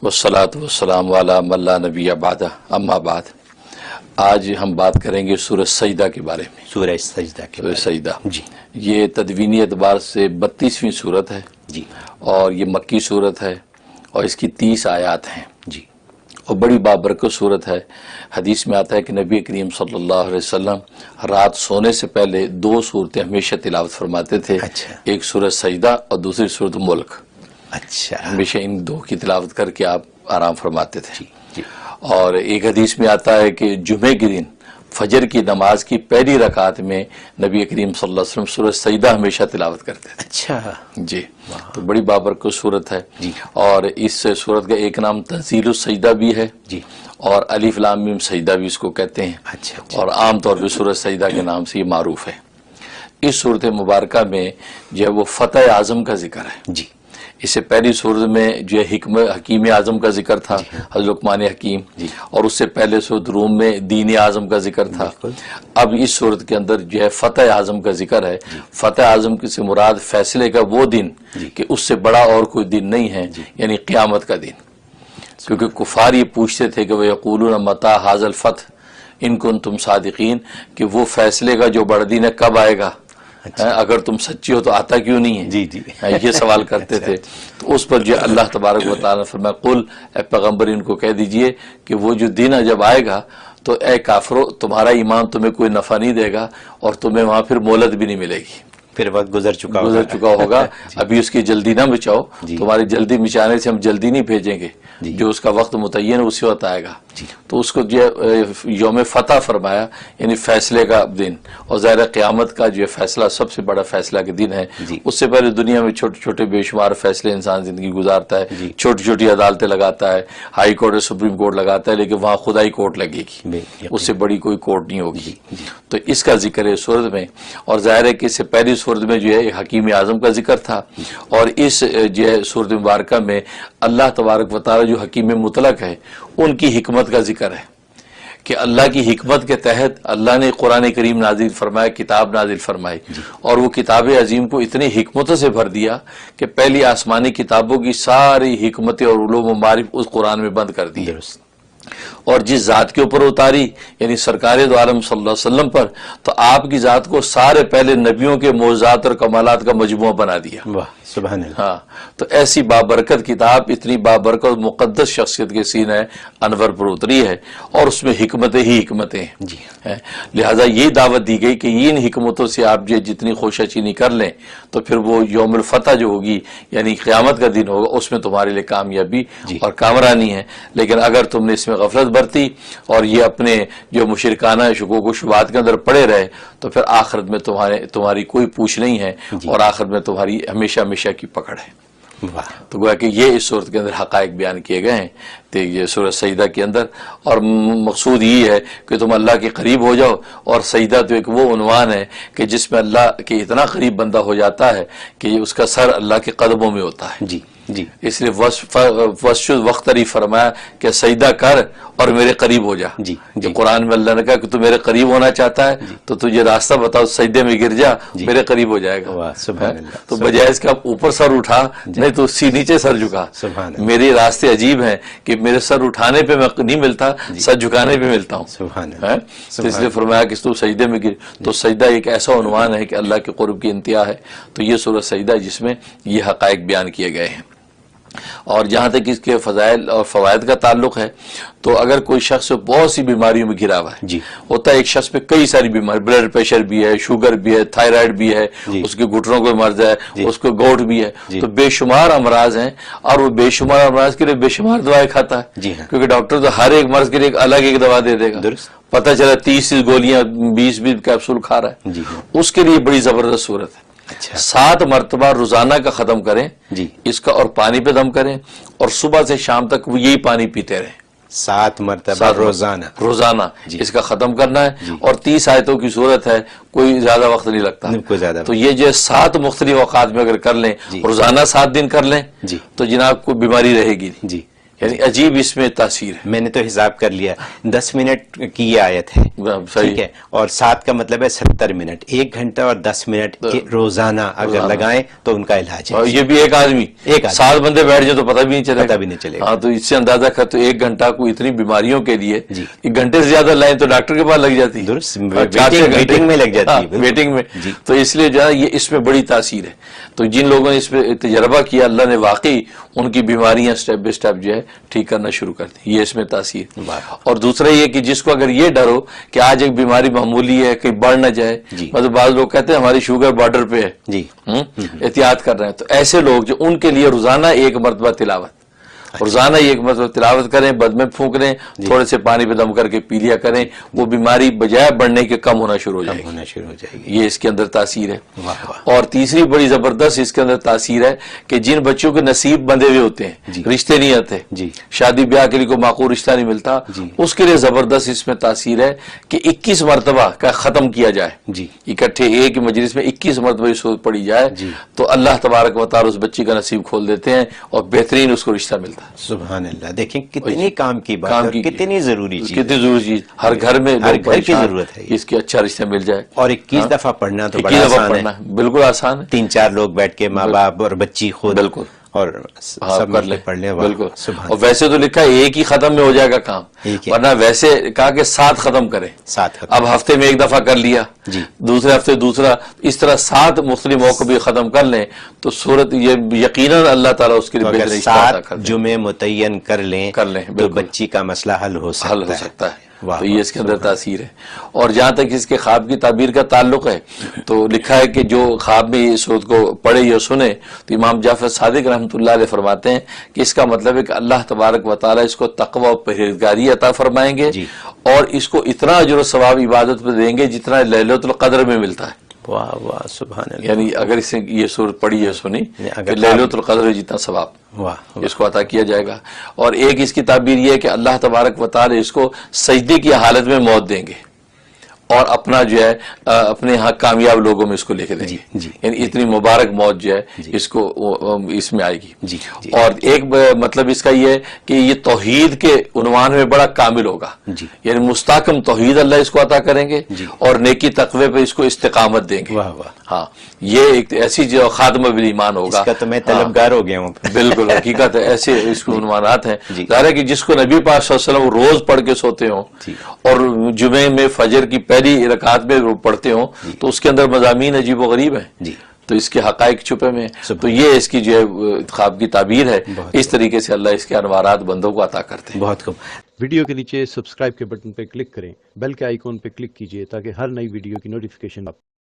والصلاۃ والسلام علی من لا نبی بعدہ اما بعد۔ آج ہم بات کریں گے سورہ سجدہ کے بارے میں۔ سورہ سجدہ کے سورہ سجدہ جی یہ تدوینی اعتبار سے 32ویں صورت ہے جی اور یہ مکی صورت ہے اور اس کی 30 آیات ہیں جی اور بڑی بابرکت صورت ہے۔ حدیث میں آتا ہے کہ نبی کریم صلی اللہ علیہ وسلم رات سونے سے پہلے 2 صورتیں ہمیشہ تلاوت فرماتے تھے۔ اچھا۔ ایک سورہ سجدہ اور دوسری سورۃ ملک۔ اچھا ہمیشہ ان 2 کی تلاوت کر کے آپ آرام فرماتے تھے۔ جی اور ایک حدیث میں آتا ہے کہ جمعے کے دن فجر کی نماز کی پہلی رکعت میں نبی کریم صلی اللہ علیہ وسلم سورہ سجدہ ہمیشہ تلاوت کرتے تھے۔ اچھا جی تو بڑی بابرکت صورت ہے جی اور اس صورت کا ایک نام تنزیل السجدہ بھی ہے جی اور الف لام میم سجدہ بھی اس کو کہتے ہیں اچھا اچھا اور عام طور پہ سورہ سجدہ کے نام سے یہ معروف ہے۔ اس صورت مبارکہ میں جو ہے وہ فتح اعظم کا ذکر ہے۔ جی اس سے پہلی صورت میں جو ہے حکیم اعظم کا ذکر تھا، حضرت لقمان حکیم، اور اس سے پہلے صورت روم میں دین اعظم کا ذکر تھا۔ اب اس صورت کے اندر جو ہے فتح اعظم کا ذکر ہے۔ فتح اعظم سے مراد فیصلے کا وہ دن کہ اس سے بڑا اور کوئی دن نہیں ہے، یعنی قیامت کا دن۔ کیونکہ کفار یہ پوچھتے تھے کہ وَيَقُولُونَ مَتَىٰ هَٰذَا الْفَتْحُ إِن كُنتُمْ صَادِقِينَ کہ وہ فیصلے کا جو بڑا دن ہے کب آئے گا؟ اگر تم سچی ہو تو آتا کیوں نہیں ہے؟ جی جی یہ سوال کرتے تھے۔ تو اس پر جو اللہ تبارک و تعالیٰ نے فرمایا قل اے پیغمبر ان کو کہہ دیجئے کہ وہ جو دن جب آئے گا تو اے کافرو تمہارا ایمان تمہیں کوئی نفع نہیں دے گا اور تمہیں وہاں پھر مہلت بھی نہیں ملے گی، پھر وقت گزر چکا ہوگا۔ ابھی اس کی جلدی نہ بچاؤ، تمہاری جلدی مچانے سے ہم جلدی نہیں بھیجیں گے، جو اس کا وقت متعین ہے اسی وقت آئے گا۔ تو اس کو جو یوم فتح فرمایا، یعنی فیصلے کا دن، اور ظاہر قیامت کا جو فیصلہ سب سے بڑا فیصلہ کے دن ہے۔ اس سے پہلے دنیا میں چھوٹے چھوٹے بے شمار فیصلے انسان زندگی گزارتا ہے، چھوٹی چھوٹی عدالتیں لگاتا ہے، ہائی کورٹ اور سپریم کورٹ لگاتا ہے، لیکن وہاں خدائی کورٹ لگے گی، اس سے بڑی کوئی کورٹ نہیں ہوگی۔ تو اس کا ذکر ہے صورت میں، اور ظاہر ہے کہ اس سے پہلی صورت میں جو ہے حکیم اعظم کا ذکر تھا، اور اس جو ہے صورت مبارکہ میں اللہ تبارک و تعالی جو حکیم مطلق ہے ان کی حکمت کا ذکر ہے کہ اللہ کی حکمت کے تحت اللہ نے قرآن کریم نازل فرمایا، کتاب نازل فرمائی، اور وہ کتاب عظیم کو اتنی حکمتوں سے بھر دیا کہ پہلی آسمانی کتابوں کی ساری حکمتیں اور علوم و معارف اس قرآن میں بند کر دی، اور جس ذات کے اوپر اتاری یعنی سرکار دو عالم صلی اللہ علیہ وسلم پر، تو آپ کی ذات کو سارے پہلے نبیوں کے معجزات اور کمالات کا مجموعہ بنا دیا۔ واہ سبحان اللہ۔ ہاں تو ایسی بابرکت کتاب اتنی بابرکت مقدس شخصیت کے سینہ انور پر اتری ہے، اور اس میں حکمتیں ہی حکمتیں ہیں۔ لہٰذا یہ دعوت دی گئی کہ ان حکمتوں سے آپ جتنی خوشہ چینی کر لیں تو پھر وہ یوم الفتح جو ہوگی یعنی قیامت کا دن ہوگا، اس میں تمہارے لیے کامیابی اور کامرانی ہے۔ لیکن اگر تم نے اس میں غفلت برتی اور یہ اپنے جو مشرکانہ شکوک و شبہات کے اندر پڑے رہے تو پھر آخرت میں تمہاری کوئی پوچھ نہیں ہے، اور آخرت میں تمہاری ہمیشہ ہمیشہ کی پکڑ ہے۔ تو گویا کہ یہ اس صورت کے اندر حقائق بیان کیے گئے ہیں تو یہ سورہ سجدہ کے اندر، اور مقصود یہ ہے کہ تم اللہ کے قریب ہو جاؤ، اور سجدہ تو ایک وہ عنوان ہے کہ جس میں اللہ کے اتنا قریب بندہ ہو جاتا ہے کہ اس کا سر اللہ کے قدموں میں ہوتا ہے۔ جی جی اس لیے وسجد وقتری فرمایا کہ سجدہ کر اور میرے قریب ہو جا۔ جی جو قرآن میں اللہ نے کہا کہ تو میرے قریب ہونا چاہتا ہے تو تجھے راستہ بتاؤ، سجدے میں گر جا، میرے قریب ہو جائے گا۔ واہ سبحان اللہ۔ تو بجائے اس کا اوپر سر اٹھا، نہیں تو اسی نیچے سر جھکا۔ سبحان اللہ۔ میرے راستے عجیب ہیں کہ میرے سر اٹھانے پہ میں نہیں ملتا، سر جھکانے پہ ملتا ہوں۔ سبحان اللہ۔ تو اس لیے فرمایا کہ تو سجدے میں گر۔ تو سجدہ ایک ایسا عنوان ہے کہ اللہ کے قرب کی انتہا ہے۔ تو یہ سورہ سجدہ جس میں یہ حقائق بیان کیے گئے ہیں۔ اور جہاں تک اس کے فضائل اور فوائد کا تعلق ہے تو اگر کوئی شخص بہت سی بیماریوں میں گھرا ہوا ہے، ہوتا ہے ایک شخص پہ کئی ساری بیماری، بلڈ پریشر بھی ہے، شوگر بھی ہے، تھائرائیڈ بھی ہے، اس کے گھٹنوں کو مرض ہے، اس کو گوٹ بھی ہے، تو بے شمار امراض ہیں، اور وہ بے شمار امراض کے لیے بے شمار دوائیں کھاتا ہے، کیونکہ ڈاکٹر تو ہر ایک مرض کے لیے الگ ایک دوا دے دے گا۔ پتہ چلا 30 گولیاں 20 کیپسول کھا رہا ہے، اس کے لیے بڑی زبردست صورت ہے۔ 7 مرتبہ روزانہ کا ختم کریں اس کا، اور پانی پہ دم کریں، اور صبح سے شام تک وہ یہی پانی پیتے رہیں۔ 7 مرتبہ روزانہ اس کا ختم کرنا ہے، اور 30 آیتوں کی صورت ہے، کوئی زیادہ وقت نہیں لگتا۔ تو یہ جو 7 مختلف اوقات میں اگر کر لیں، روزانہ 7 دن کر لیں تو جناب کو بیماری رہے گی نہیں۔ یعنی عجیب اس میں تاثیر ہے. میں نے تو حساب کر لیا 10 منٹ کی یہ آیت ہے صحیح ٹھیک ہے اور 7 کا مطلب ہے 70 منٹ 1 گھنٹہ اور 10 منٹ روزانہ اگر لگائیں تو ان کا علاج اور ہے. یہ بھی ایک آدمی 7 بندے بیٹھ جائے تو پتہ بھی نہیں چلے پتہ بھی نہیں چلے گا. ہاں تو اس سے اندازہ کر تو 1 گھنٹہ کو اتنی بیماریوں کے لیے جی. 1 گھنٹے سے زیادہ لائیں تو ڈاکٹر کے پاس لگ جاتی درست ویٹنگ میں لگ جاتی ہے ویٹنگ میں. جی. تو اس لیے جو ہے یہ اس میں بڑی تاثیر ہے. تو جن لوگوں نے اس پہ تجربہ کیا اللہ نے واقعی ان کی بیماریاں سٹیپ بائی سٹیپ جو ہے ٹھیک کرنا شروع کر دی. یہ اس میں تاثیر. اور دوسرا یہ کہ جس کو اگر یہ ڈر ہو کہ آج ایک بیماری معمولی ہے کہیں بڑھ نہ جائے جی. مطلب بعض لوگ کہتے ہیں ہماری شوگر بارڈر پہ ہے جی احتیاط کر رہے ہیں تو ایسے لوگ جو ان کے لیے روزانہ 1 مرتبہ تلاوت روزانہ 1 مرتبہ تلاوت کریں بد میں پھونک لیں تھوڑے سے پانی پہ دم کر کے پی لیا کریں وہ بیماری بجائے بڑھنے کے کم ہونا شروع ہو جائے گی. یہ اس کے اندر تاثیر ہے. اور تیسری بڑی زبردست اس کے اندر تاثیر ہے کہ جن بچوں کے نصیب بندھے ہوئے ہوتے ہیں رشتے نہیں آتے شادی بیاہ کے لیے کوئی معقول رشتہ نہیں ملتا اس کے لیے زبردست اس میں تاثیر ہے کہ 21 مرتبہ کا ختم کیا جائے اکٹھے ایک مجلس میں 21 مرتبہ یہ سورت پڑھی جائے تو اللہ تبارک و تعالی اس بچی کا نصیب کھول دیتے ہیں اور بہترین اس کو رشتہ ملتا ہے. سبحان اللہ. دیکھیں کتنی کام کی بات ہے کتنی ضروری چیز کتنی ضروری چیز ہر گھر میں ہر گھر کی ضرورت ہے اس کی اچھا رشتہ مل جائے. اور 21 دفعہ پڑھنا تو بڑا 21 دفعہ آسان پڑھنا ہے. بالکل آسان ہے. 3-4 لوگ بیٹھ کے ماں باپ اور بچی خود بالکل اور سب کر لیں پڑھ لیں. بالکل. سبحان اور ویسے تو لکھا ہے ایک ہی ختم میں ہو جائے گا کام ورنہ ویسے کہا کہ 7 ختم کریں. 7 اب ہفتے میں 1 دفعہ کر لیا دوسرے ہفتے دوسرا اس طرح 7 مختلف موقع بھی ختم کر لیں تو صورت یہ یقیناً اللہ تعالیٰ اس کے لیے اگر بہترین 7 جمعے متعین کر لیں تو بالکل. بچی کا مسئلہ حل ہو سکتا ہے. تو یہ اس کے اندر تاثیر ہے. اور جہاں تک اس کے خواب کی تعبیر کا تعلق ہے تو لکھا ہے کہ جو خواب میں اس صورت کو پڑھے یا سنے تو امام جعفر صادق رحمۃ اللہ علیہ فرماتے ہیں کہ اس کا مطلب ہے کہ اللہ تبارک و تعالیٰ اس کو تقوی و پرہیزگاری عطا فرمائیں گے اور اس کو اتنا اجر و ثواب عبادت پہ دیں گے جتنا لیلۃ القدر میں ملتا ہے. واہ واہ سبحان اللہ. یعنی اگر اس نے یہ صورت پڑھی ہے سنی کہ لیلۃ القدر جتنا ثواب اس کو عطا کیا جائے گا. اور ایک اس کی تعبیر یہ ہے کہ اللہ تبارک و تعالی اس کو سجدے کی حالت میں موت دیں گے اور اپنا جو ہے اپنے ہاں کامیاب لوگوں میں اس کو لے کے دیں گے. یعنی اتنی مبارک موت جو ہے اس کو اس میں آئے گی. اور ایک مطلب اس کا یہ ہے کہ یہ توحید کے عنوان میں بڑا کامل ہوگا. یعنی مستحکم توحید اللہ اس کو عطا کریں گے اور نیکی تقوی پہ اس کو استقامت دیں گے. ہاں یہ ایک ایسی جو خاتمہ بالایمان ہوگا. اس کا تو میں طلبگار ہو گیا ہوں. بالکل حقیقت ہے ایسے اس کو عنوانات ہیں. ظاہر ہے کہ جس کو نبی پاک صلی اللہ علیہ وسلم روز پڑھ کے سوتے ہوں اور جمعے میں فجر کی پہلی رکعت میں پڑھتے ہوں تو اس کے اندر مضامین عجیب و غریب ہیں تو اس کے حقائق چھپے میں. تو یہ اس کی جو ہے خواب کی تعبیر ہے. اس طریقے سے اللہ اس کے انوارات بندوں کو عطا کرتے ہیں. بہت خوب. ویڈیو کے نیچے سبسکرائب کے بٹن پہ کلک کریں بیل کے آئیکن پہ کلک کیجئے تاکہ ہر نئی ویڈیو کی نوٹیفیکیشن آپ